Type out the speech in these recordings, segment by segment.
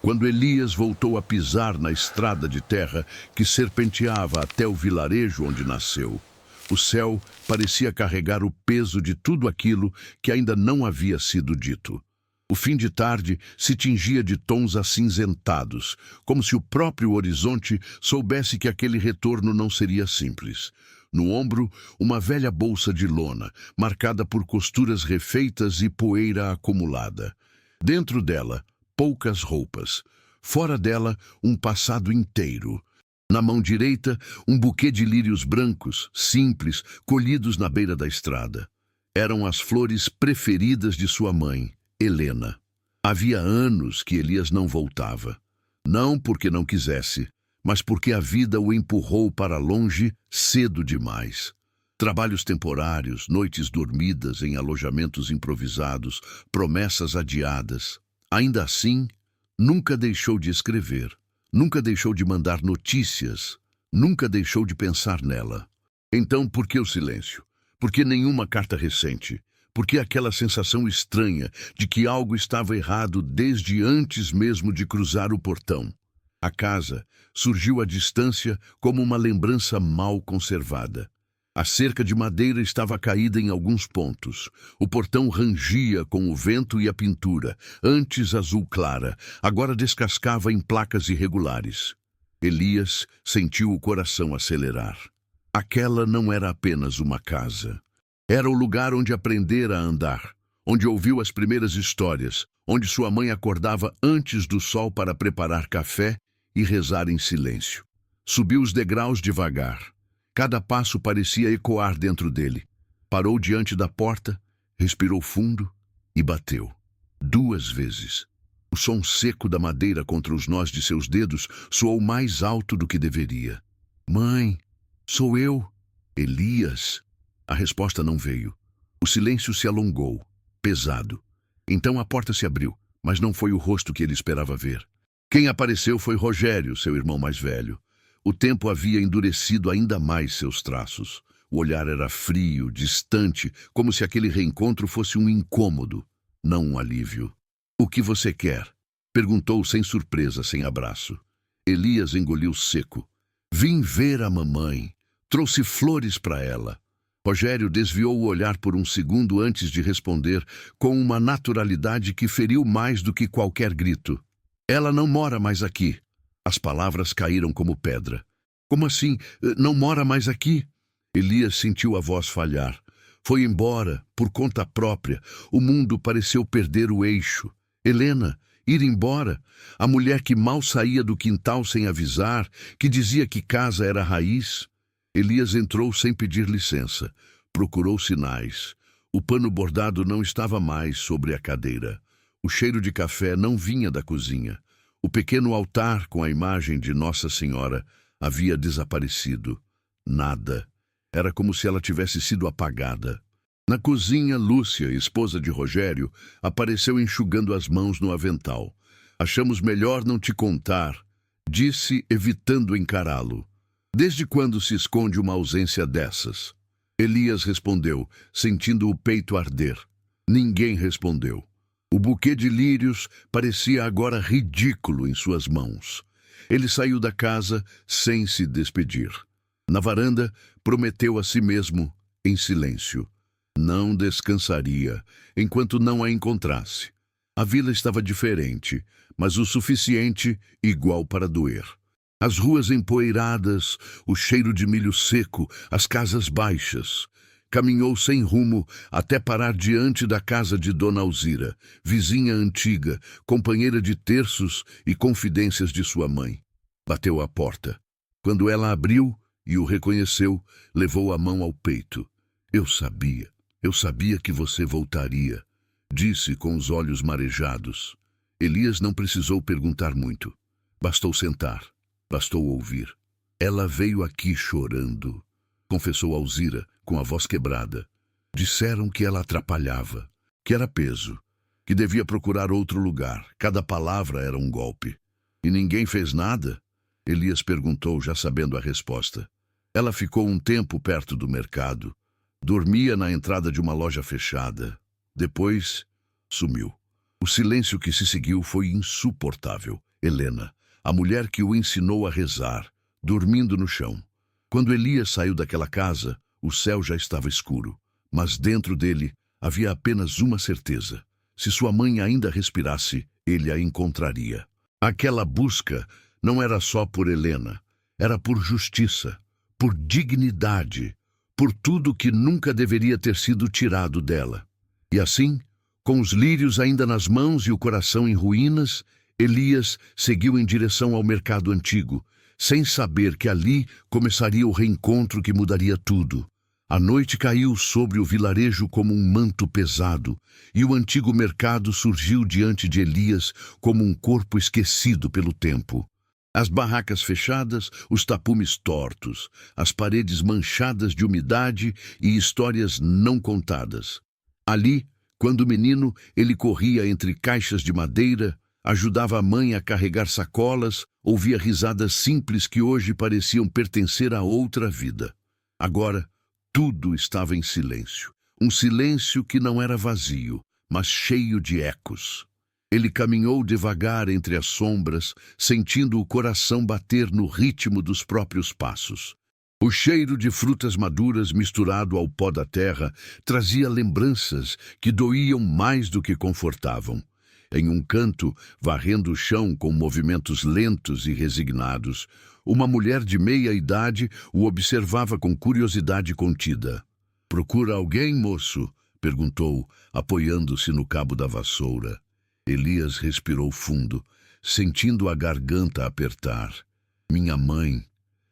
Quando Elias voltou a pisar na estrada de terra que serpenteava até o vilarejo onde nasceu, o céu parecia carregar o peso de tudo aquilo que ainda não havia sido dito. O fim de tarde se tingia de tons acinzentados, como se o próprio horizonte soubesse que aquele retorno não seria simples. No ombro, uma velha bolsa de lona, marcada por costuras refeitas e poeira acumulada. Dentro dela, poucas roupas. Fora dela, um passado inteiro. Na mão direita, um buquê de lírios brancos, simples, colhidos na beira da estrada. Eram as flores preferidas de sua mãe, Helena. Havia anos que Elias não voltava. Não porque não quisesse, mas porque a vida o empurrou para longe cedo demais. Trabalhos temporários, noites dormidas em alojamentos improvisados, promessas adiadas. Ainda assim, nunca deixou de escrever, nunca deixou de mandar notícias, nunca deixou de pensar nela. Então, por que o silêncio? Por que nenhuma carta recente? Por que aquela sensação estranha de que algo estava errado desde antes mesmo de cruzar o portão? A casa surgiu à distância como uma lembrança mal conservada. A cerca de madeira estava caída em alguns pontos. O portão rangia com o vento e a pintura, antes azul clara, agora descascava em placas irregulares. Elias sentiu o coração acelerar. Aquela não era apenas uma casa. Era o lugar onde aprendera a andar, onde ouviu as primeiras histórias, onde sua mãe acordava antes do sol para preparar café e rezar em silêncio. Subiu os degraus devagar. Cada passo parecia ecoar dentro dele. Parou diante da porta, respirou fundo e bateu. 2 vezes. O som seco da madeira contra os nós de seus dedos soou mais alto do que deveria. Mãe, sou eu, Elias. A resposta não veio. O silêncio se alongou, pesado. Então a porta se abriu, mas não foi o rosto que ele esperava ver. Quem apareceu foi Rogério, seu irmão mais velho. O tempo havia endurecido ainda mais seus traços. O olhar era frio, distante, como se aquele reencontro fosse um incômodo, não um alívio. O que você quer? Perguntou sem surpresa, sem abraço. Elias engoliu seco. Vim ver a mamãe. Trouxe flores para ela. Rogério desviou o olhar por um segundo antes de responder, com uma naturalidade que feriu mais do que qualquer grito. Ela não mora mais aqui. As palavras caíram como pedra. Como assim? Não mora mais aqui? Elias sentiu a voz falhar. Foi embora, por conta própria. O mundo pareceu perder o eixo. Helena, ir embora. A mulher que mal saía do quintal sem avisar, que dizia que casa era raiz. Elias entrou sem pedir licença. Procurou sinais. O pano bordado não estava mais sobre a cadeira. O cheiro de café não vinha da cozinha. O pequeno altar com a imagem de Nossa Senhora havia desaparecido. Nada. Era como se ela tivesse sido apagada. Na cozinha, Lúcia, esposa de Rogério, apareceu enxugando as mãos no avental. Achamos melhor não te contar, disse, evitando encará-lo. Desde quando se esconde uma ausência dessas? Elias respondeu, sentindo o peito arder. Ninguém respondeu. O buquê de lírios parecia agora ridículo em suas mãos. Ele saiu da casa sem se despedir. Na varanda, prometeu a si mesmo, em silêncio. Não descansaria, enquanto não a encontrasse. A vila estava diferente, mas o suficiente igual para doer. As ruas empoeiradas, o cheiro de milho seco, as casas baixas. Caminhou sem rumo até parar diante da casa de Dona Alzira, vizinha antiga, companheira de terços e confidências de sua mãe. Bateu à porta. Quando ela abriu e o reconheceu, levou a mão ao peito. Eu sabia que você voltaria, disse com os olhos marejados. Elias não precisou perguntar muito. Bastou sentar, bastou ouvir. Ela veio aqui chorando, confessou Alzira, com a voz quebrada. Disseram que ela atrapalhava, que era peso, que devia procurar outro lugar. Cada palavra era um golpe. E ninguém fez nada? Elias perguntou, já sabendo a resposta. Ela ficou um tempo perto do mercado. Dormia na entrada de uma loja fechada. Depois, sumiu. O silêncio que se seguiu foi insuportável. Helena, a mulher que o ensinou a rezar, dormindo no chão. Quando Elias saiu daquela casa, o céu já estava escuro, mas dentro dele havia apenas uma certeza: se sua mãe ainda respirasse, ele a encontraria. Aquela busca não era só por Helena, era por justiça, por dignidade, por tudo que nunca deveria ter sido tirado dela. E assim, com os lírios ainda nas mãos e o coração em ruínas, Elias seguiu em direção ao mercado antigo, sem saber que ali começaria o reencontro que mudaria tudo. A noite caiu sobre o vilarejo como um manto pesado, e o antigo mercado surgiu diante de Elias como um corpo esquecido pelo tempo. As barracas fechadas, os tapumes tortos, as paredes manchadas de umidade e histórias não contadas. Ali, quando menino, ele corria entre caixas de madeira, ajudava a mãe a carregar sacolas, ouvia risadas simples que hoje pareciam pertencer a outra vida. Agora, tudo estava em silêncio. Um silêncio que não era vazio, mas cheio de ecos. Ele caminhou devagar entre as sombras, sentindo o coração bater no ritmo dos próprios passos. O cheiro de frutas maduras misturado ao pó da terra trazia lembranças que doíam mais do que confortavam. Em um canto, varrendo o chão com movimentos lentos e resignados, uma mulher de meia idade o observava com curiosidade contida. "Procura alguém, moço?" perguntou, apoiando-se no cabo da vassoura. Elias respirou fundo, sentindo a garganta apertar. "Minha mãe",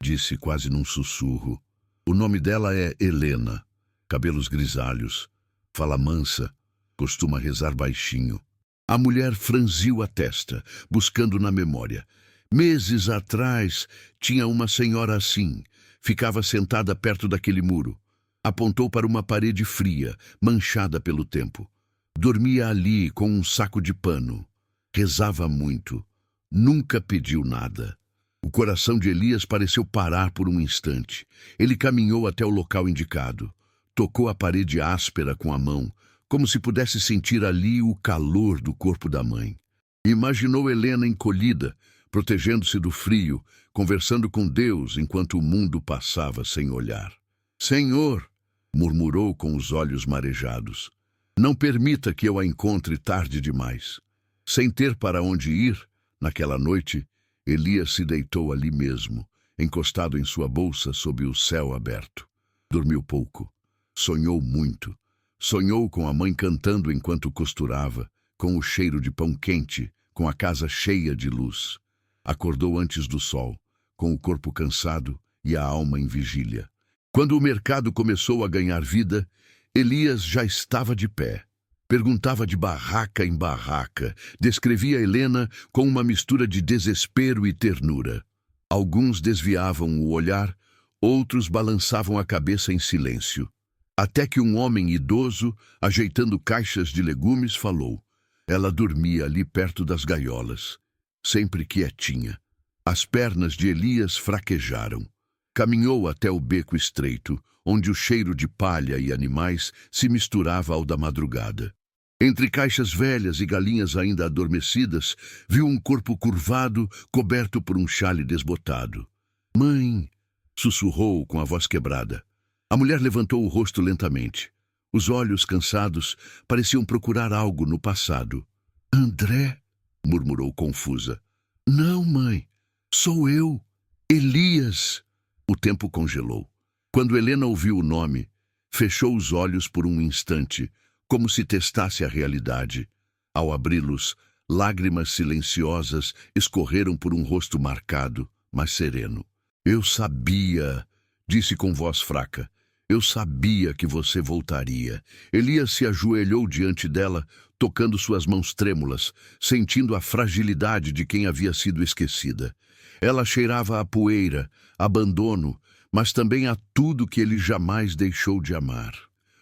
disse quase num sussurro. O nome dela é Helena, cabelos grisalhos, fala mansa, costuma rezar baixinho. A mulher franziu a testa, buscando na memória. Meses atrás, tinha uma senhora assim. Ficava sentada perto daquele muro. Apontou para uma parede fria, manchada pelo tempo. Dormia ali com um saco de pano. Rezava muito. Nunca pediu nada. O coração de Elias pareceu parar por um instante. Ele caminhou até o local indicado. Tocou a parede áspera com a mão, como se pudesse sentir ali o calor do corpo da mãe. Imaginou Helena encolhida, protegendo-se do frio, conversando com Deus enquanto o mundo passava sem olhar. "Senhor", murmurou com os olhos marejados, "não permita que eu a encontre tarde demais." Sem ter para onde ir, naquela noite, Elias se deitou ali mesmo, encostado em sua bolsa sob o céu aberto. Dormiu pouco. Sonhou muito. Sonhou com a mãe cantando enquanto costurava, com o cheiro de pão quente, com a casa cheia de luz. Acordou antes do sol, com o corpo cansado e a alma em vigília. Quando o mercado começou a ganhar vida, Elias já estava de pé. Perguntava de barraca em barraca, descrevia Helena com uma mistura de desespero e ternura. Alguns desviavam o olhar, outros balançavam a cabeça em silêncio. Até que um homem idoso, ajeitando caixas de legumes, falou. Ela dormia ali perto das gaiolas, sempre quietinha. As pernas de Elias fraquejaram. Caminhou até o beco estreito, onde o cheiro de palha e animais se misturava ao da madrugada. Entre caixas velhas e galinhas ainda adormecidas, viu um corpo curvado, coberto por um xale desbotado. "Mãe!" sussurrou com a voz quebrada. A mulher levantou o rosto lentamente. Os olhos cansados pareciam procurar algo no passado. "André?" murmurou confusa. "Não, mãe. Sou eu. Elias." O tempo congelou. Quando Helena ouviu o nome, fechou os olhos por um instante, como se testasse a realidade. Ao abri-los, lágrimas silenciosas escorreram por um rosto marcado, mas sereno. "Eu sabia", disse com voz fraca. "Eu sabia que você voltaria." Elias se ajoelhou diante dela, tocando suas mãos trêmulas, sentindo a fragilidade de quem havia sido esquecida. Ela cheirava a poeira, abandono, mas também a tudo que ele jamais deixou de amar.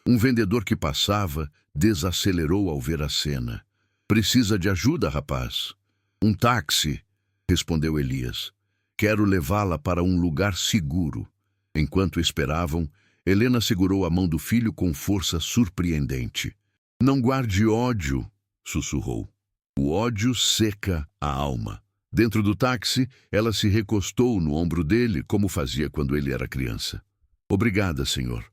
Um vendedor que passava desacelerou ao ver a cena. "Precisa de ajuda, rapaz?" "Um táxi", respondeu Elias. "Quero levá-la para um lugar seguro." Enquanto esperavam, Helena segurou a mão do filho com força surpreendente. "Não guarde ódio", sussurrou. "O ódio seca a alma." Dentro do táxi, ela se recostou no ombro dele, como fazia quando ele era criança. Obrigada, senhor,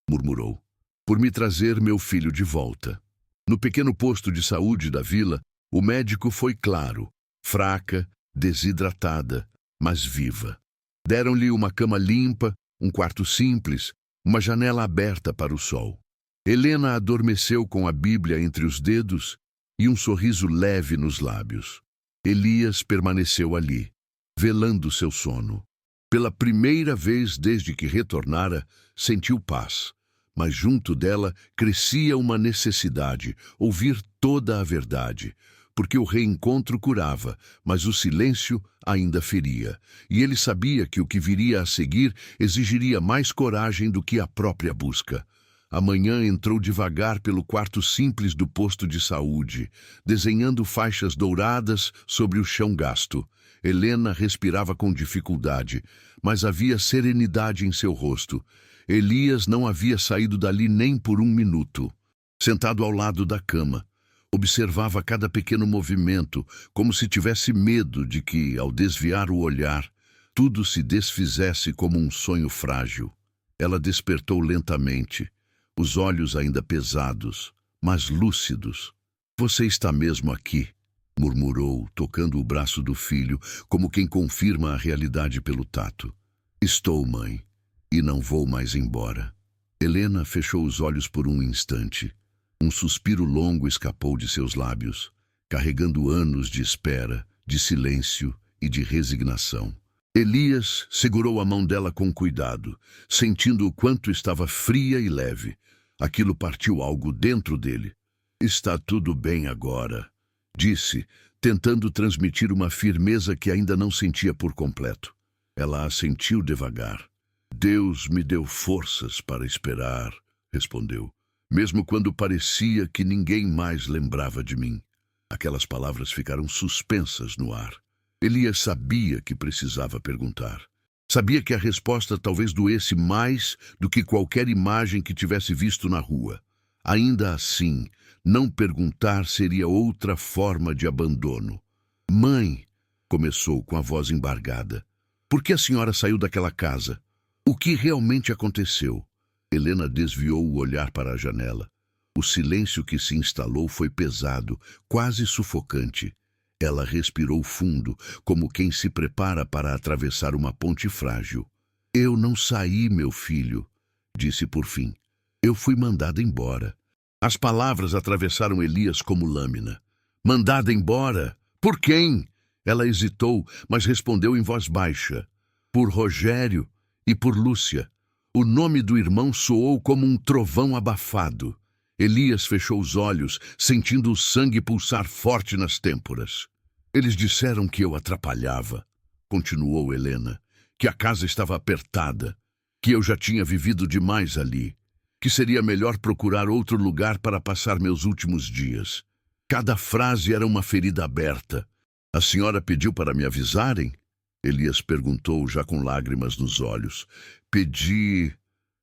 murmurou, por me trazer meu filho de volta. No pequeno posto de saúde da vila, o médico foi claro, fraca, desidratada, mas viva. Deram-lhe uma cama limpa, um quarto simples, uma janela aberta para o sol. Helena adormeceu com a Bíblia entre os dedos e um sorriso leve nos lábios. Elias permaneceu ali, velando seu sono. Pela primeira vez desde que retornara, sentiu paz, mas junto dela crescia uma necessidade, ouvir toda a verdade, porque o reencontro curava, mas o silêncio ainda feria, e ele sabia que o que viria a seguir exigiria mais coragem do que a própria busca. A manhã entrou devagar pelo quarto simples do posto de saúde, desenhando faixas douradas sobre o chão gasto. Helena respirava com dificuldade, mas havia serenidade em seu rosto. Elias não havia saído dali nem por um minuto. Sentado ao lado da cama, observava cada pequeno movimento, como se tivesse medo de que, ao desviar o olhar, tudo se desfizesse como um sonho frágil. Ela despertou lentamente, os olhos ainda pesados, mas lúcidos. Você está mesmo aqui, murmurou, tocando o braço do filho, como quem confirma a realidade pelo tato. Estou, mãe, e não vou mais embora. Helena fechou os olhos por um instante. Um suspiro longo escapou de seus lábios, carregando anos de espera, de silêncio e de resignação. Elias segurou a mão dela com cuidado, sentindo o quanto estava fria e leve. Aquilo partiu algo dentro dele. Está tudo bem agora, disse, tentando transmitir uma firmeza que ainda não sentia por completo. Ela assentiu devagar. Deus me deu forças para esperar, respondeu, mesmo quando parecia que ninguém mais lembrava de mim. Aquelas palavras ficaram suspensas no ar. Elias sabia que precisava perguntar. Sabia que a resposta talvez doesse mais do que qualquer imagem que tivesse visto na rua. Ainda assim, não perguntar seria outra forma de abandono. Mãe, começou com a voz embargada, por que a senhora saiu daquela casa? O que realmente aconteceu? Helena desviou o olhar para a janela. O silêncio que se instalou foi pesado, quase sufocante. Ela respirou fundo, como quem se prepara para atravessar uma ponte frágil. Eu não saí, meu filho, disse por fim. Eu fui mandada embora. As palavras atravessaram Elias como lâmina. Mandada embora? Por quem? Ela hesitou, mas respondeu em voz baixa. Por Rogério e por Lúcia. O nome do irmão soou como um trovão abafado. Elias fechou os olhos, sentindo o sangue pulsar forte nas têmporas. Eles disseram que eu atrapalhava, continuou Helena, que a casa estava apertada, que eu já tinha vivido demais ali, que seria melhor procurar outro lugar para passar meus últimos dias. Cada frase era uma ferida aberta. A senhora pediu para me avisarem? Elias perguntou, já com lágrimas nos olhos. Pedi,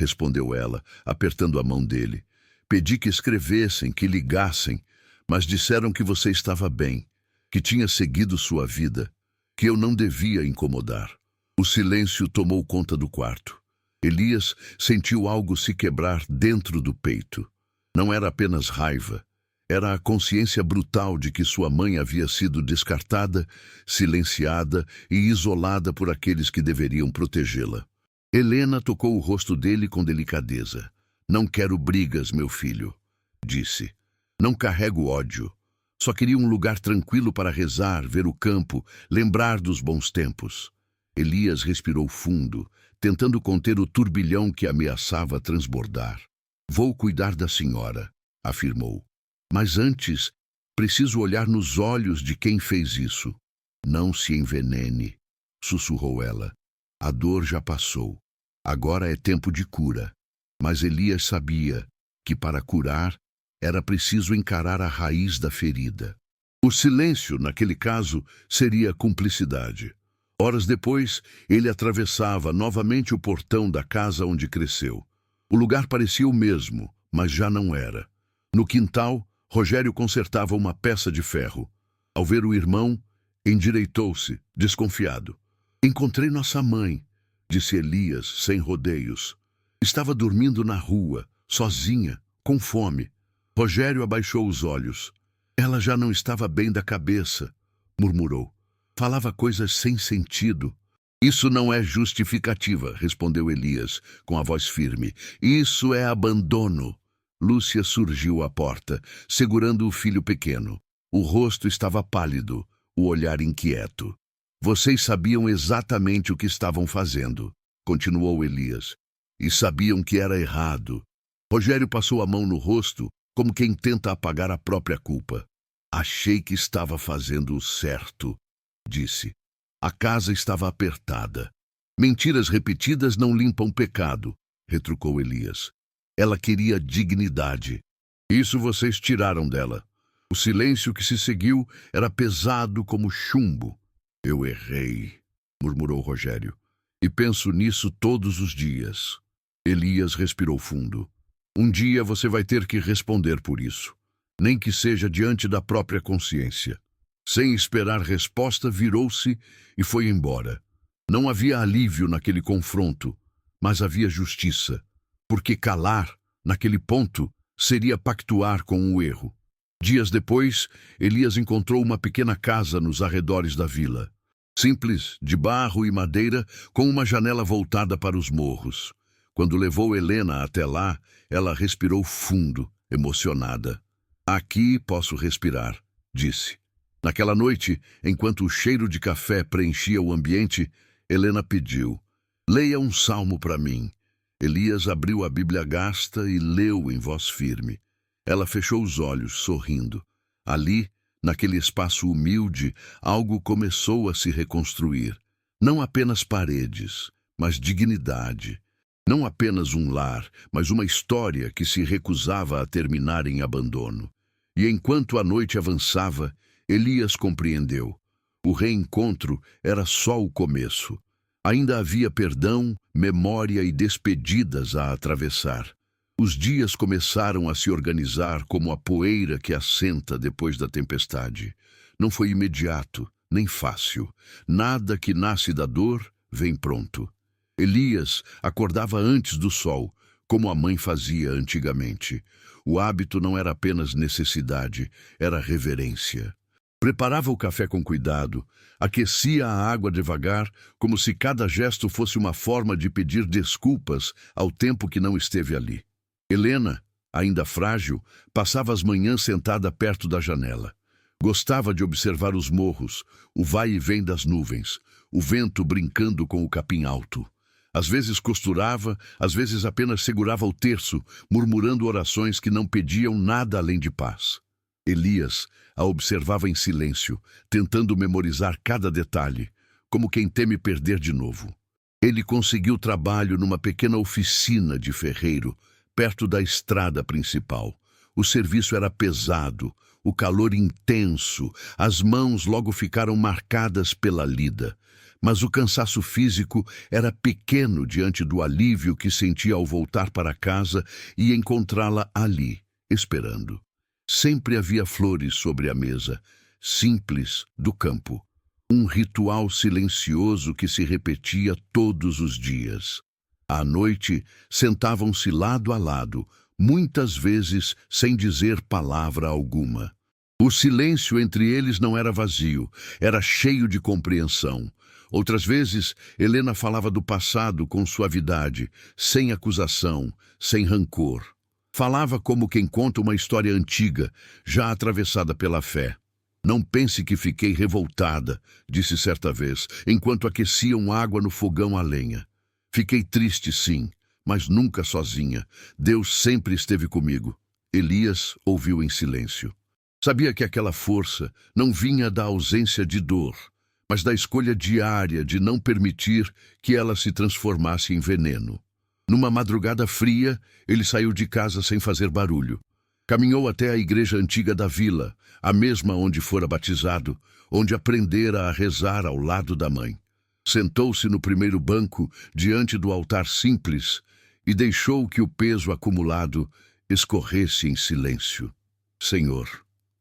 respondeu ela, apertando a mão dele. Pedi que escrevessem, que ligassem, mas disseram que você estava bem, que tinha seguido sua vida, que eu não devia incomodar. O silêncio tomou conta do quarto. Elias sentiu algo se quebrar dentro do peito. Não era apenas raiva. Era a consciência brutal de que sua mãe havia sido descartada, silenciada e isolada por aqueles que deveriam protegê-la. Helena tocou o rosto dele com delicadeza. Não quero brigas, meu filho, disse. Não carrego ódio. Só queria um lugar tranquilo para rezar, ver o campo, lembrar dos bons tempos. Elias respirou fundo, tentando conter o turbilhão que ameaçava transbordar. Vou cuidar da senhora, afirmou. Mas antes, preciso olhar nos olhos de quem fez isso. Não se envenene, sussurrou ela. A dor já passou. Agora é tempo de cura. Mas Elias sabia que para curar era preciso encarar a raiz da ferida. O silêncio, naquele caso, seria cumplicidade. Horas depois, ele atravessava novamente o portão da casa onde cresceu. O lugar parecia o mesmo, mas já não era. No quintal, Rogério consertava uma peça de ferro. Ao ver o irmão, Endireitou-se, desconfiado. Encontrei nossa mãe, disse Elias, sem rodeios. Estava dormindo na rua, sozinha, com fome. Rogério abaixou os olhos. Ela já não estava bem da cabeça, murmurou. Falava coisas sem sentido. Isso não é justificativa, respondeu Elias, com a voz firme. Isso é abandono. Lúcia surgiu à porta, segurando o filho pequeno. O rosto estava pálido, o olhar inquieto. Vocês sabiam exatamente o que estavam fazendo, continuou Elias, e sabiam que era errado. Rogério passou a mão no rosto, como quem tenta apagar a própria culpa. Achei que estava fazendo o certo, disse. A casa estava apertada. Mentiras repetidas não limpam pecado, retrucou Elias. Ela queria dignidade. Isso vocês tiraram dela. O silêncio que se seguiu era pesado como chumbo. Eu errei, murmurou Rogério, e penso nisso todos os dias. Elias respirou fundo. Um dia você vai ter que responder por isso, nem que seja diante da própria consciência. Sem esperar resposta, virou-se e foi embora. Não havia alívio naquele confronto, mas havia justiça, porque calar, naquele ponto, seria pactuar com o erro. Dias depois, Elias encontrou uma pequena casa nos arredores da vila. Simples, de barro e madeira, com uma janela voltada para os morros. Quando levou Helena até lá, ela respirou fundo, emocionada. Aqui posso respirar, disse. Naquela noite, enquanto o cheiro de café preenchia o ambiente, Helena pediu, leia um salmo para mim. Elias abriu a Bíblia gasta e leu em voz firme. Ela fechou os olhos, sorrindo. Ali, naquele espaço humilde, algo começou a se reconstruir. Não apenas paredes, mas dignidade. Não apenas um lar, mas uma história que se recusava a terminar em abandono. E enquanto a noite avançava, Elias compreendeu. O reencontro era só o começo. Ainda havia perdão, memória e despedidas a atravessar. Os dias começaram a se organizar como a poeira que assenta depois da tempestade. Não foi imediato, nem fácil. Nada que nasce da dor vem pronto. Elias acordava antes do sol, como a mãe fazia antigamente. O hábito não era apenas necessidade, era reverência. Preparava o café com cuidado, aquecia a água devagar, como se cada gesto fosse uma forma de pedir desculpas ao tempo que não esteve ali. Helena, ainda frágil, passava as manhãs sentada perto da janela. Gostava de observar os morros, o vai e vem das nuvens, o vento brincando com o capim alto. Às vezes costurava, às vezes apenas segurava o terço, murmurando orações que não pediam nada além de paz. Elias a observava em silêncio, tentando memorizar cada detalhe, como quem teme perder de novo. Ele conseguiu trabalho numa pequena oficina de ferreiro, perto da estrada principal. O serviço era pesado, o calor intenso, as mãos logo ficaram marcadas pela lida. Mas o cansaço físico era pequeno diante do alívio que sentia ao voltar para casa e encontrá-la ali, esperando. Sempre havia flores sobre a mesa, simples, do campo. Um ritual silencioso que se repetia todos os dias. À noite, sentavam-se lado a lado, muitas vezes sem dizer palavra alguma. O silêncio entre eles não era vazio, era cheio de compreensão. Outras vezes, Helena falava do passado com suavidade, sem acusação, sem rancor. Falava como quem conta uma história antiga, já atravessada pela fé. Não pense que fiquei revoltada, disse certa vez, enquanto aqueciam água no fogão a lenha. Fiquei triste, sim, mas nunca sozinha. Deus sempre esteve comigo. Elias ouviu em silêncio. Sabia que aquela força não vinha da ausência de dor, mas da escolha diária de não permitir que ela se transformasse em veneno. Numa madrugada fria, ele saiu de casa sem fazer barulho. Caminhou até a igreja antiga da vila, a mesma onde fora batizado, onde aprendera a rezar ao lado da mãe. Sentou-se no primeiro banco, diante do altar simples, e deixou que o peso acumulado escorresse em silêncio. Senhor,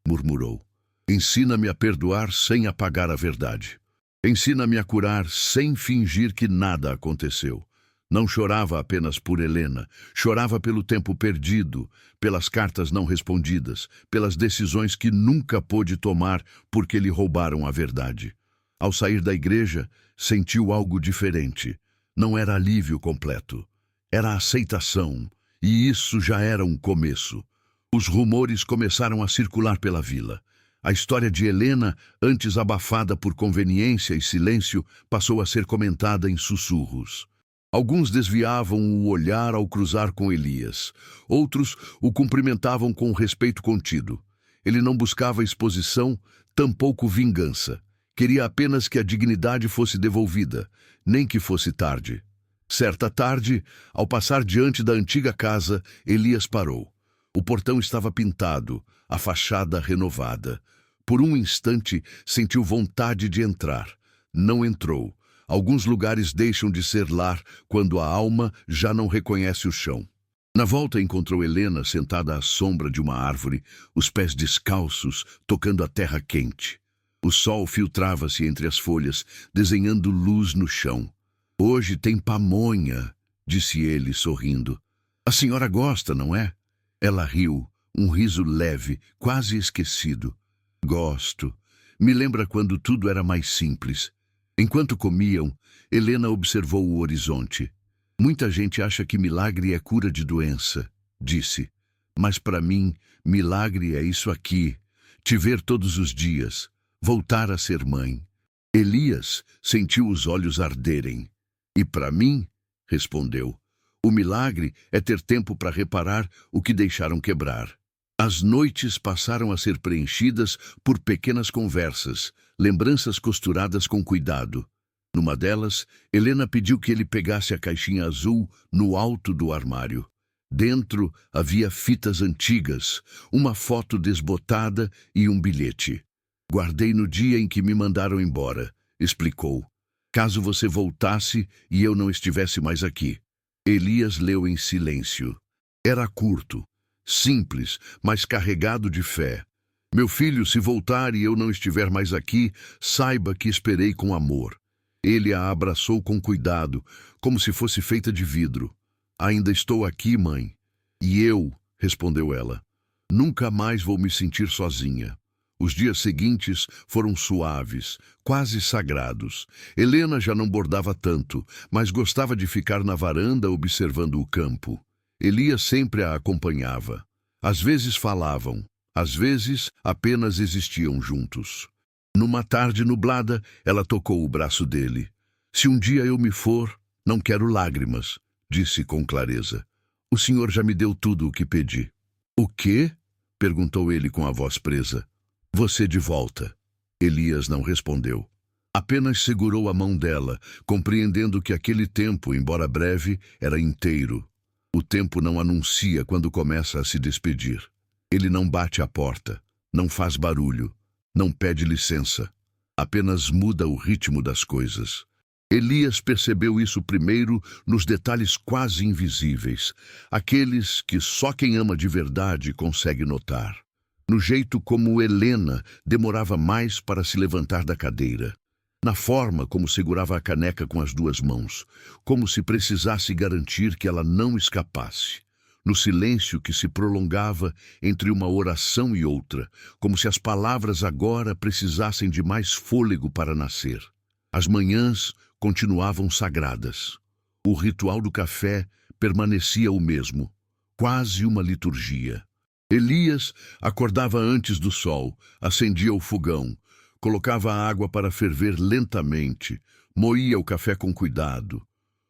murmurou, Ensina-me a perdoar sem apagar a verdade. Ensina-me a curar sem fingir que nada aconteceu. Não chorava apenas por Helena, chorava pelo tempo perdido, pelas cartas não respondidas, pelas decisões que nunca pôde tomar porque lhe roubaram a verdade. Ao sair da igreja, sentiu algo diferente. Não era alívio completo. Era aceitação, e isso já era um começo. Os rumores começaram a circular pela vila. A história de Helena, antes abafada por conveniência e silêncio, passou a ser comentada em sussurros. Alguns desviavam o olhar ao cruzar com Elias. Outros o cumprimentavam com respeito contido. Ele não buscava exposição, tampouco vingança. Queria apenas que a dignidade fosse devolvida, nem que fosse tarde. Certa tarde, ao passar diante da antiga casa, Elias parou. O portão estava pintado, a fachada renovada. Por um instante, sentiu vontade de entrar. Não entrou. Alguns lugares deixam de ser lar quando a alma já não reconhece o chão. Na volta encontrou Helena sentada à sombra de uma árvore, os pés descalços, tocando a terra quente. O sol filtrava-se entre as folhas, desenhando luz no chão. "Hoje tem pamonha", disse ele, sorrindo. "A senhora gosta, não é?" Ela riu, um riso leve, quase esquecido. "Gosto. Me lembra quando tudo era mais simples." Enquanto comiam, Helena observou o horizonte. "Muita gente acha que milagre é cura de doença", disse. "Mas para mim, milagre é isso aqui, te ver todos os dias, voltar a ser mãe." Elias sentiu os olhos arderem. "E para mim", respondeu, "o milagre é ter tempo para reparar o que deixaram quebrar." As noites passaram a ser preenchidas por pequenas conversas, lembranças costuradas com cuidado. Numa delas, Helena pediu que ele pegasse a caixinha azul no alto do armário. Dentro havia fitas antigas, uma foto desbotada e um bilhete. "Guardei no dia em que me mandaram embora", explicou. "Caso você voltasse e eu não estivesse mais aqui." Elias leu em silêncio. Era curto. Simples, mas carregado de fé. "Meu filho, se voltar e eu não estiver mais aqui, saiba que esperei com amor." Ele a abraçou com cuidado, como se fosse feita de vidro. "Ainda estou aqui, mãe." "E eu", respondeu ela, "nunca mais vou me sentir sozinha." Os dias seguintes foram suaves, quase sagrados. Helena já não bordava tanto, mas gostava de ficar na varanda observando o campo. Elias sempre a acompanhava. Às vezes falavam, às vezes apenas existiam juntos. Numa tarde nublada, ela tocou o braço dele. "Se um dia eu me for, não quero lágrimas", disse com clareza. "O senhor já me deu tudo o que pedi." "O quê?" perguntou ele com a voz presa. "Você de volta." Elias não respondeu. Apenas segurou a mão dela, compreendendo que aquele tempo, embora breve, era inteiro. O tempo não anuncia quando começa a se despedir. Ele não bate à porta, não faz barulho, não pede licença. Apenas muda o ritmo das coisas. Elias percebeu isso primeiro nos detalhes quase invisíveis, aqueles que só quem ama de verdade consegue notar. No jeito como Helena demorava mais para se levantar da cadeira. Na forma como segurava a caneca com as duas mãos, como se precisasse garantir que ela não escapasse. No silêncio que se prolongava entre uma oração e outra, como se as palavras agora precisassem de mais fôlego para nascer. As manhãs continuavam sagradas. O ritual do café permanecia o mesmo, quase uma liturgia. Elias acordava antes do sol, acendia o fogão, colocava a água para ferver lentamente, moía o café com cuidado.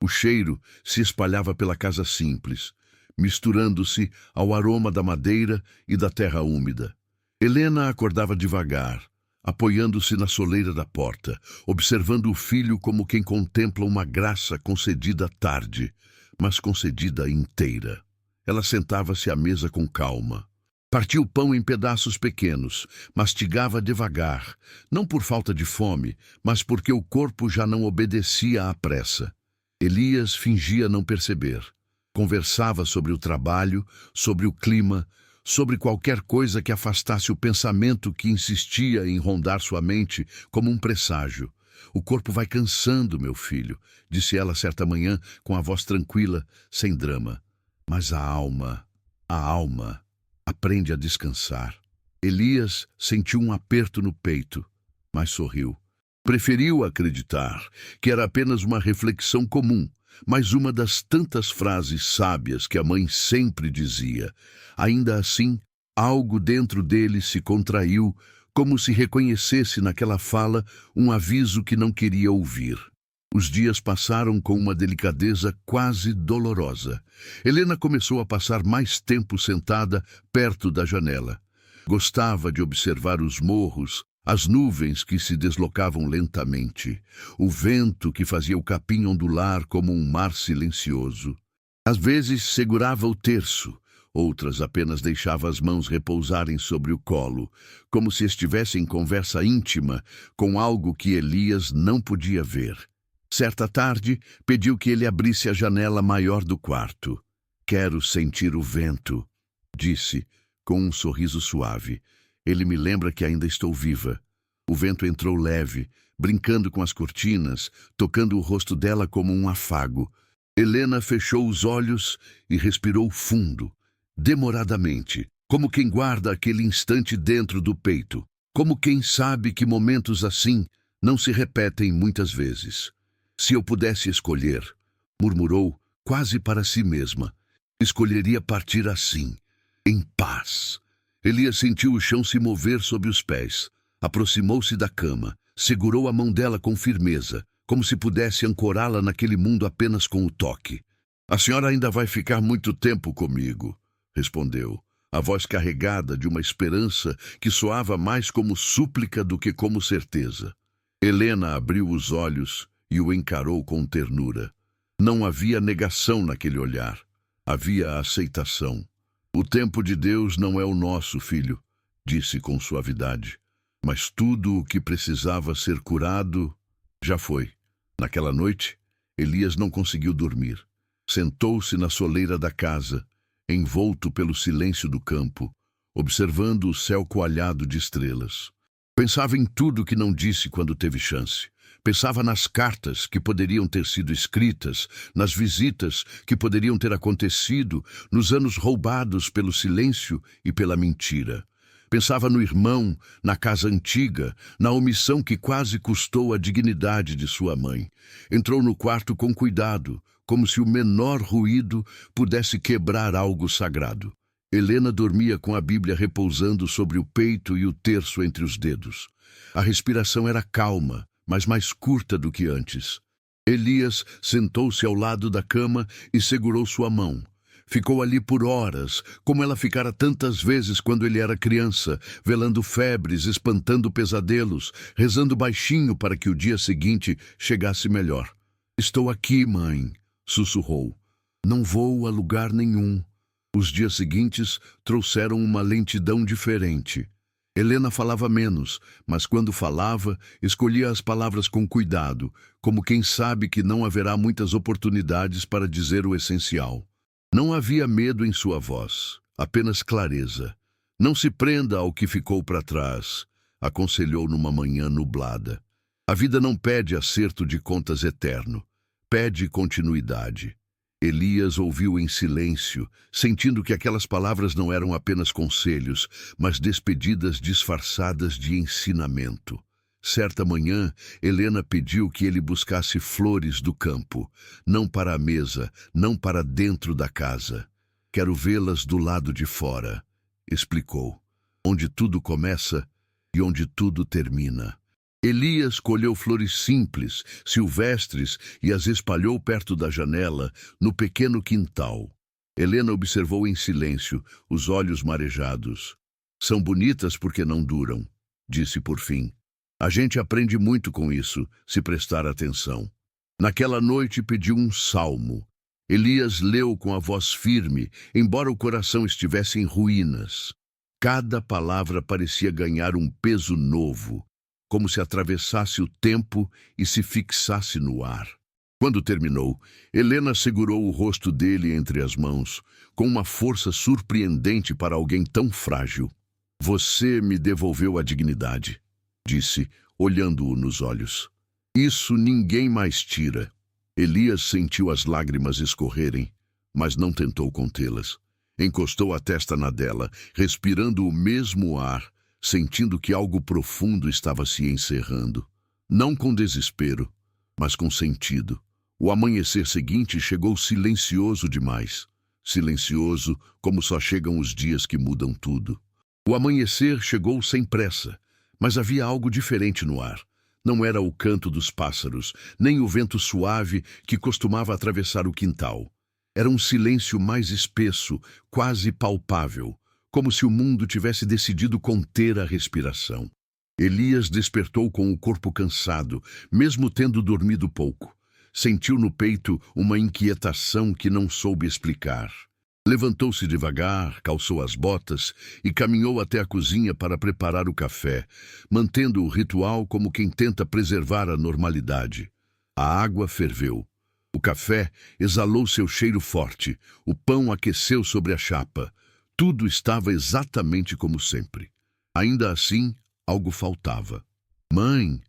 O cheiro se espalhava pela casa simples, misturando-se ao aroma da madeira e da terra úmida. Helena acordava devagar, apoiando-se na soleira da porta, observando o filho como quem contempla uma graça concedida tarde, mas concedida inteira. Ela sentava-se à mesa com calma. Partia o pão em pedaços pequenos, mastigava devagar, não por falta de fome, mas porque o corpo já não obedecia à pressa. Elias fingia não perceber. Conversava sobre o trabalho, sobre o clima, sobre qualquer coisa que afastasse o pensamento que insistia em rondar sua mente como um presságio. "O corpo vai cansando, meu filho", disse ela certa manhã com a voz tranquila, sem drama. "Mas a alma, aprende a descansar." Elias sentiu um aperto no peito, mas sorriu. Preferiu acreditar que era apenas uma reflexão comum, mas uma das tantas frases sábias que a mãe sempre dizia. Ainda assim, algo dentro dele se contraiu, como se reconhecesse naquela fala um aviso que não queria ouvir. Os dias passaram com uma delicadeza quase dolorosa. Helena começou a passar mais tempo sentada perto da janela. Gostava de observar os morros, as nuvens que se deslocavam lentamente, o vento que fazia o capim ondular como um mar silencioso. Às vezes segurava o terço, outras apenas deixava as mãos repousarem sobre o colo, como se estivesse em conversa íntima com algo que Elias não podia ver. Certa tarde, pediu que ele abrisse a janela maior do quarto. "Quero sentir o vento", disse, com um sorriso suave. "Ele me lembra que ainda estou viva." O vento entrou leve, brincando com as cortinas, tocando o rosto dela como um afago. Helena fechou os olhos e respirou fundo, demoradamente, como quem guarda aquele instante dentro do peito, como quem sabe que momentos assim não se repetem muitas vezes. "Se eu pudesse escolher", murmurou, quase para si mesma, "escolheria partir assim, em paz." Elias sentiu o chão se mover sob os pés. Aproximou-se da cama, segurou a mão dela com firmeza, como se pudesse ancorá-la naquele mundo apenas com o toque. "A senhora ainda vai ficar muito tempo comigo", respondeu, a voz carregada de uma esperança que soava mais como súplica do que como certeza. Helena abriu os olhos e o encarou com ternura. Não havia negação naquele olhar, havia aceitação. "O tempo de Deus não é o nosso, filho", disse com suavidade. "Mas tudo o que precisava ser curado já foi." Naquela noite, Elias não conseguiu dormir. Sentou-se na soleira da casa, envolto pelo silêncio do campo, observando o céu coalhado de estrelas. Pensava em tudo que não disse quando teve chance. Pensava nas cartas que poderiam ter sido escritas, nas visitas que poderiam ter acontecido, nos anos roubados pelo silêncio e pela mentira. Pensava no irmão, na casa antiga, na omissão que quase custou a dignidade de sua mãe. Entrou no quarto com cuidado, como se o menor ruído pudesse quebrar algo sagrado. Helena dormia com a Bíblia repousando sobre o peito e o terço entre os dedos. A respiração era calma, mas mais curta do que antes. Elias sentou-se ao lado da cama e segurou sua mão. Ficou ali por horas, como ela ficara tantas vezes quando ele era criança, velando febres, espantando pesadelos, rezando baixinho para que o dia seguinte chegasse melhor. "Estou aqui, mãe", sussurrou. "Não vou a lugar nenhum." Os dias seguintes trouxeram uma lentidão diferente. Helena falava menos, mas quando falava, escolhia as palavras com cuidado, como quem sabe que não haverá muitas oportunidades para dizer o essencial. Não havia medo em sua voz, apenas clareza. "Não se prenda ao que ficou para trás", aconselhou numa manhã nublada. "A vida não pede acerto de contas eterno, pede continuidade." Elias ouviu em silêncio, sentindo que aquelas palavras não eram apenas conselhos, mas despedidas disfarçadas de ensinamento. Certa manhã, Helena pediu que ele buscasse flores do campo, não para a mesa, não para dentro da casa. "Quero vê-las do lado de fora", explicou, "onde tudo começa e onde tudo termina." Elias colheu flores simples, silvestres, e as espalhou perto da janela, no pequeno quintal. Helena observou em silêncio, os olhos marejados. "São bonitas porque não duram", disse por fim. "A gente aprende muito com isso, se prestar atenção." Naquela noite pediu um salmo. Elias leu com a voz firme, embora o coração estivesse em ruínas. Cada palavra parecia ganhar um peso novo, como se atravessasse o tempo e se fixasse no ar. Quando terminou, Helena segurou o rosto dele entre as mãos, com uma força surpreendente para alguém tão frágil. Você me devolveu a dignidade, disse, olhando-o nos olhos. Isso ninguém mais tira. Elias sentiu as lágrimas escorrerem, mas não tentou contê-las. Encostou a testa na dela, respirando o mesmo ar, sentindo que algo profundo estava se encerrando. Não com desespero, mas com sentido. O amanhecer seguinte chegou silencioso demais. Silencioso como só chegam os dias que mudam tudo. O amanhecer chegou sem pressa, mas havia algo diferente no ar. Não era o canto dos pássaros, nem o vento suave que costumava atravessar o quintal. Era um silêncio mais espesso, quase palpável, como se o mundo tivesse decidido conter a respiração. Elias despertou com o corpo cansado, mesmo tendo dormido pouco. Sentiu no peito uma inquietação que não soube explicar. Levantou-se devagar, calçou as botas e caminhou até a cozinha para preparar o café, mantendo o ritual como quem tenta preservar a normalidade. A água ferveu. O café exalou seu cheiro forte. O pão aqueceu sobre a chapa. Tudo estava exatamente como sempre. Ainda assim, algo faltava. "Mãe!"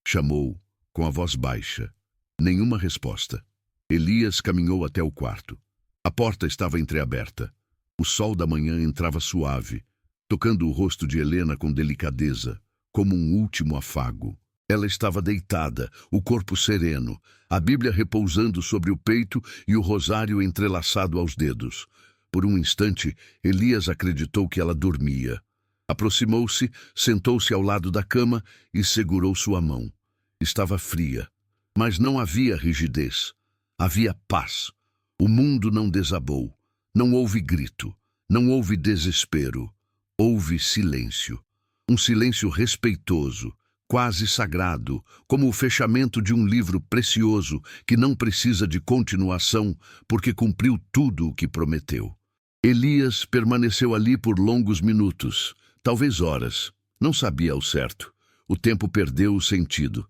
chamou, com a voz baixa. Nenhuma resposta. Elias caminhou até o quarto. A porta estava entreaberta. O sol da manhã entrava suave, tocando o rosto de Helena com delicadeza, como um último afago. Ela estava deitada, o corpo sereno, a Bíblia repousando sobre o peito e o rosário entrelaçado aos dedos. Por um instante, Elias acreditou que ela dormia. Aproximou-se, sentou-se ao lado da cama e segurou sua mão. Estava fria, mas não havia rigidez. Havia paz. O mundo não desabou. Não houve grito. Não houve desespero. Houve silêncio. Um silêncio respeitoso, quase sagrado, como o fechamento de um livro precioso que não precisa de continuação porque cumpriu tudo o que prometeu. Elias permaneceu ali por longos minutos, talvez horas. Não sabia ao certo. O tempo perdeu o sentido.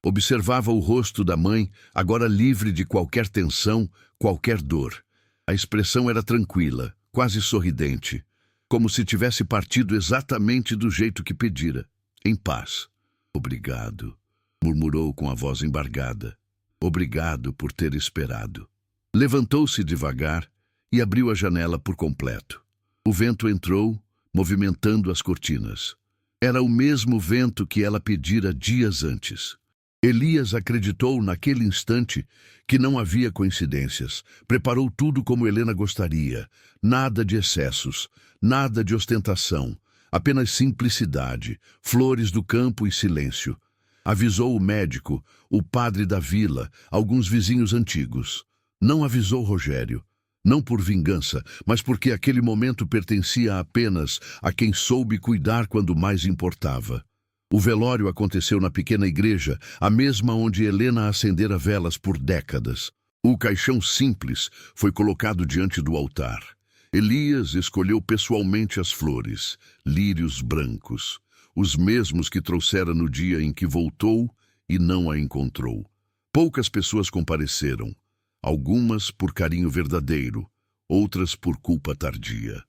Observava o rosto da mãe, agora livre de qualquer tensão, qualquer dor. A expressão era tranquila, quase sorridente, como se tivesse partido exatamente do jeito que pedira, em paz. "Obrigado", murmurou com a voz embargada. "Obrigado por ter esperado." Levantou-se devagar e abriu a janela por completo. O vento entrou, movimentando as cortinas. Era o mesmo vento que ela pedira dias antes. Elias acreditou naquele instante que não havia coincidências. Preparou tudo como Helena gostaria. Nada de excessos, nada de ostentação. Apenas simplicidade, flores do campo e silêncio. Avisou o médico, o padre da vila, alguns vizinhos antigos. Não avisou Rogério. Não por vingança, mas porque aquele momento pertencia apenas a quem soube cuidar quando mais importava. O velório aconteceu na pequena igreja, a mesma onde Helena acendera velas por décadas. O caixão simples foi colocado diante do altar. Elias escolheu pessoalmente as flores, lírios brancos, os mesmos que trouxera no dia em que voltou e não a encontrou. Poucas pessoas compareceram, algumas por carinho verdadeiro, outras por culpa tardia.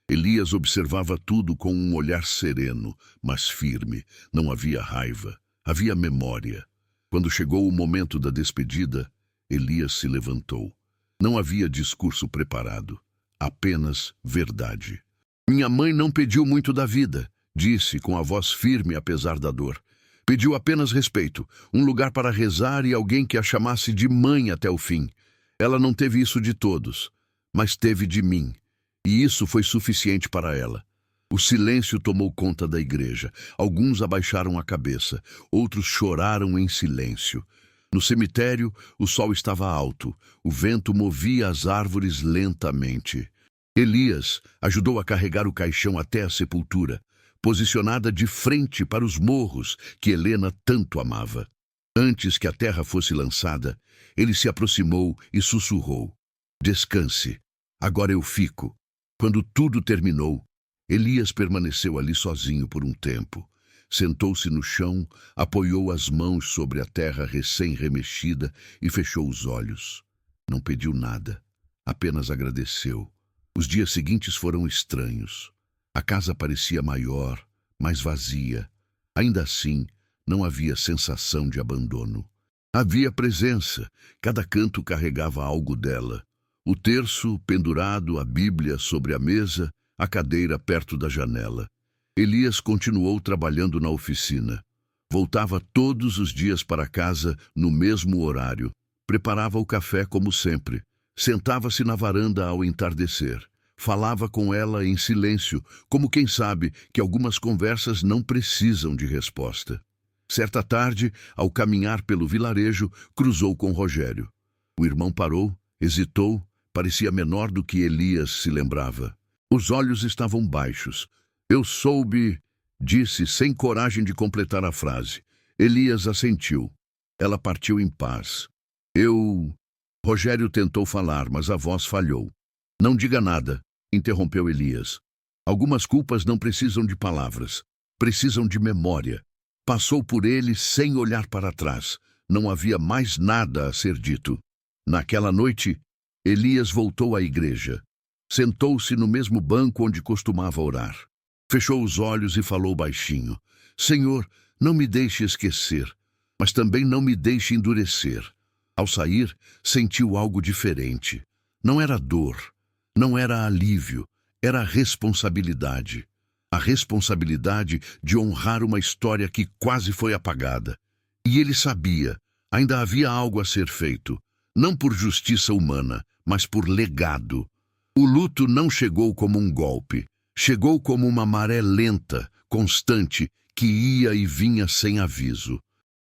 Elias observava tudo com um olhar sereno, mas firme. Não havia raiva, havia memória. Quando chegou o momento da despedida, Elias se levantou. Não havia discurso preparado, apenas verdade. "Minha mãe não pediu muito da vida", disse com a voz firme apesar da dor. "Pediu apenas respeito, um lugar para rezar e alguém que a chamasse de mãe até o fim. Ela não teve isso de todos, mas teve de mim. E isso foi suficiente para ela." O silêncio tomou conta da igreja. Alguns abaixaram a cabeça, outros choraram em silêncio. No cemitério, o sol estava alto, o vento movia as árvores lentamente. Elias ajudou a carregar o caixão até a sepultura, posicionada de frente para os morros que Helena tanto amava. Antes que a terra fosse lançada, ele se aproximou e sussurrou: "Descanse, agora eu fico." Quando tudo terminou, Elias permaneceu ali sozinho por um tempo. Sentou-se no chão, apoiou as mãos sobre a terra recém-remexida e fechou os olhos. Não pediu nada, apenas agradeceu. Os dias seguintes foram estranhos. A casa parecia maior, mais vazia. Ainda assim, não havia sensação de abandono. Havia presença, cada canto carregava algo dela. O terço pendurado, a Bíblia sobre a mesa, a cadeira perto da janela. Elias continuou trabalhando na oficina. Voltava todos os dias para casa no mesmo horário. Preparava o café como sempre. Sentava-se na varanda ao entardecer. Falava com ela em silêncio, como quem sabe que algumas conversas não precisam de resposta. Certa tarde, ao caminhar pelo vilarejo, cruzou com Rogério. O irmão parou, hesitou, parecia menor do que Elias se lembrava. Os olhos estavam baixos. Eu soube, disse, sem coragem de completar a frase. Elias assentiu. Ela partiu em paz. Rogério tentou falar, mas a voz falhou. Não diga nada, interrompeu Elias. Algumas culpas não precisam de palavras, precisam de memória. Passou por ele sem olhar para trás. Não havia mais nada a ser dito. Naquela noite, Elias voltou à igreja. Sentou-se no mesmo banco onde costumava orar. Fechou os olhos e falou baixinho. Senhor, não me deixe esquecer, mas também não me deixe endurecer. Ao sair, sentiu algo diferente. Não era dor, não era alívio, era responsabilidade. A responsabilidade de honrar uma história que quase foi apagada. E ele sabia, ainda havia algo a ser feito, não por justiça humana, mas por legado. O luto não chegou como um golpe, chegou como uma maré lenta, constante, que ia e vinha sem aviso.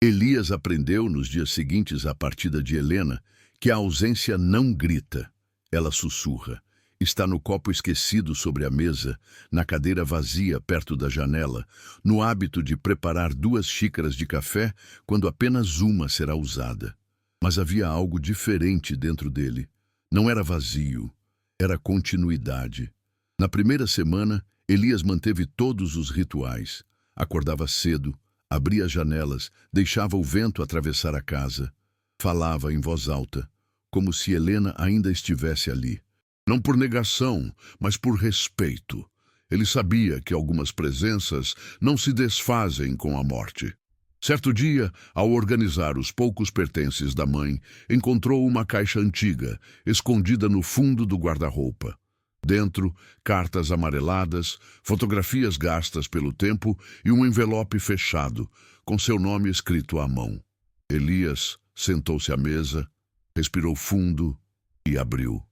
Elias aprendeu nos dias seguintes à partida de Helena que a ausência não grita, ela sussurra. Está no copo esquecido sobre a mesa, na cadeira vazia perto da janela, no hábito de preparar 2 xícaras de café quando apenas uma será usada. Mas havia algo diferente dentro dele. Não era vazio, era continuidade. Na primeira semana, Elias manteve todos os rituais. Acordava cedo, abria as janelas, deixava o vento atravessar a casa. Falava em voz alta, como se Helena ainda estivesse ali. Não por negação, mas por respeito. Ele sabia que algumas presenças não se desfazem com a morte. Certo dia, ao organizar os poucos pertences da mãe, encontrou uma caixa antiga, escondida no fundo do guarda-roupa. Dentro, cartas amareladas, fotografias gastas pelo tempo e um envelope fechado, com seu nome escrito à mão. Elias sentou-se à mesa, respirou fundo e abriu.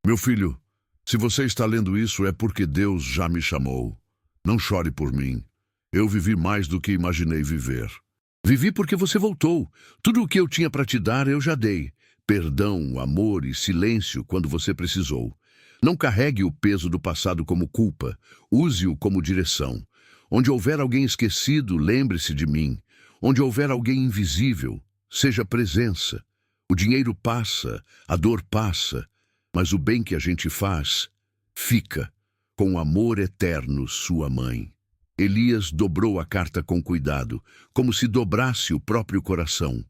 Meu filho, se você está lendo isso é porque Deus já me chamou. Não chore por mim. Eu vivi mais do que imaginei viver. Vivi porque você voltou. Tudo o que eu tinha para te dar eu já dei. Perdão, amor e silêncio quando você precisou. Não carregue o peso do passado como culpa. Use-o como direção. Onde houver alguém esquecido, lembre-se de mim. Onde houver alguém invisível, seja presença. O dinheiro passa, a dor passa, mas o bem que a gente faz, fica. Com amor eterno, sua mãe. Elias dobrou a carta com cuidado, como se dobrasse o próprio coração.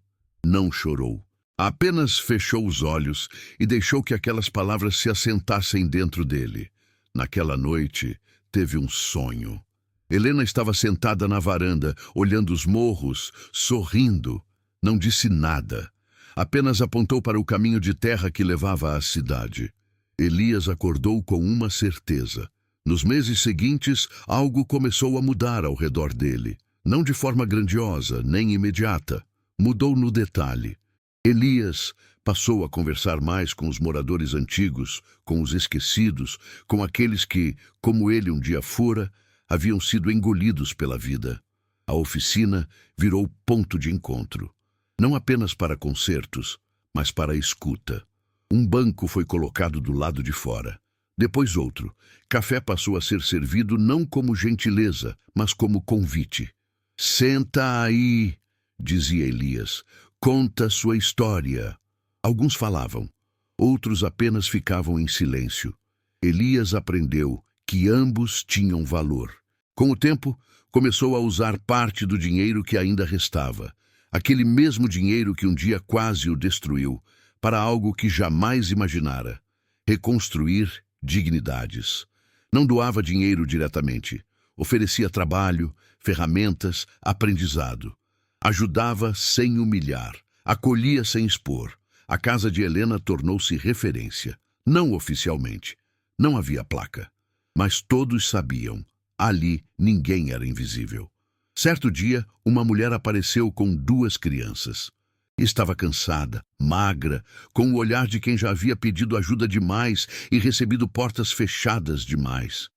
Não chorou. Apenas fechou os olhos e deixou que aquelas palavras se assentassem dentro dele. Naquela noite, teve um sonho. Helena estava sentada na varanda, olhando os morros, sorrindo. Não disse nada. Apenas apontou para o caminho de terra que levava à cidade. Elias acordou com uma certeza. Nos meses seguintes, algo começou a mudar ao redor dele. Não de forma grandiosa, nem imediata. Mudou no detalhe. Elias passou a conversar mais com os moradores antigos, com os esquecidos, com aqueles que, como ele um dia fora, haviam sido engolidos pela vida. A oficina virou ponto de encontro. Não apenas para concertos, mas para a escuta. Um banco foi colocado do lado de fora. Depois outro. Café passou a ser servido não como gentileza, mas como convite. Senta aí, dizia Elias. Conta sua história. Alguns falavam, outros apenas ficavam em silêncio. Elias aprendeu que ambos tinham valor. Com o tempo, começou a usar parte do dinheiro que ainda restava, aquele mesmo dinheiro que um dia quase o destruiu, para algo que jamais imaginara: reconstruir dignidades. Não doava dinheiro diretamente, oferecia trabalho, ferramentas, aprendizado. Ajudava sem humilhar, acolhia sem expor. A casa de Helena tornou-se referência, não oficialmente. Não havia placa, mas todos sabiam. Ali ninguém era invisível. Certo dia, uma mulher apareceu com 2 crianças. Estava cansada, magra, com o olhar de quem já havia pedido ajuda demais e recebido portas fechadas demais.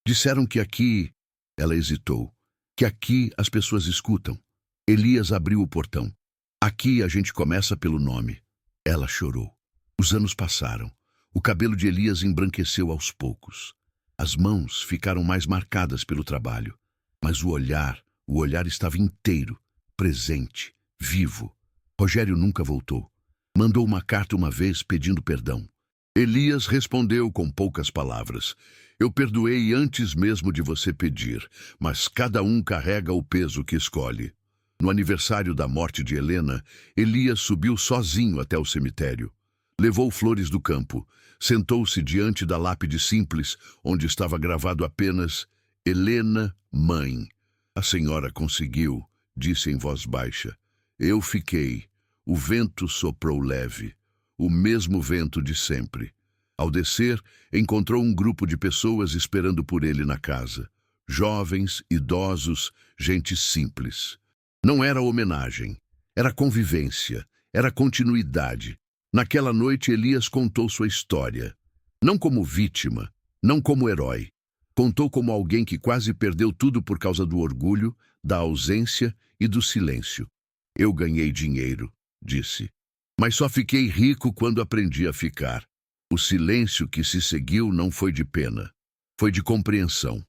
Disseram que aqui... Ela hesitou. Que aqui as pessoas escutam. Elias abriu o portão. Aqui a gente começa pelo nome. Ela chorou. Os anos passaram. O cabelo de Elias embranqueceu aos poucos. As mãos ficaram mais marcadas pelo trabalho. Mas o olhar estava inteiro, presente, vivo. Rogério nunca voltou. Mandou uma carta uma vez pedindo perdão. Elias respondeu com poucas palavras: eu perdoei antes mesmo de você pedir, mas cada um carrega o peso que escolhe. No aniversário da morte de Helena, Elias subiu sozinho até o cemitério. Levou flores do campo, sentou-se diante da lápide simples, onde estava gravado apenas Helena, mãe. A senhora conseguiu, disse em voz baixa. Eu fiquei. O vento soprou leve, o mesmo vento de sempre. Ao descer, encontrou um grupo de pessoas esperando por ele na casa. Jovens, idosos, gente simples. Não era homenagem, era convivência, era continuidade. Naquela noite, Elias contou sua história. Não como vítima, não como herói. Contou como alguém que quase perdeu tudo por causa do orgulho, da ausência e do silêncio. Eu ganhei dinheiro, disse. Mas só fiquei rico quando aprendi a ficar. O silêncio que se seguiu não foi de pena, foi de compreensão.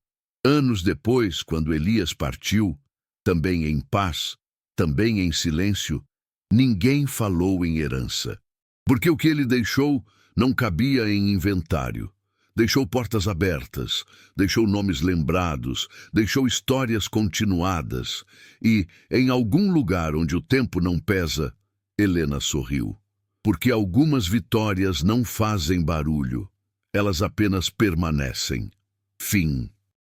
Anos depois, quando Elias partiu, também em paz, também em silêncio, ninguém falou em herança. Porque o que ele deixou não cabia em inventário. Deixou portas abertas, deixou nomes lembrados, deixou histórias continuadas. E, em algum lugar onde o tempo não pesa, Helena sorriu. Porque algumas vitórias não fazem barulho, elas apenas permanecem. Fim.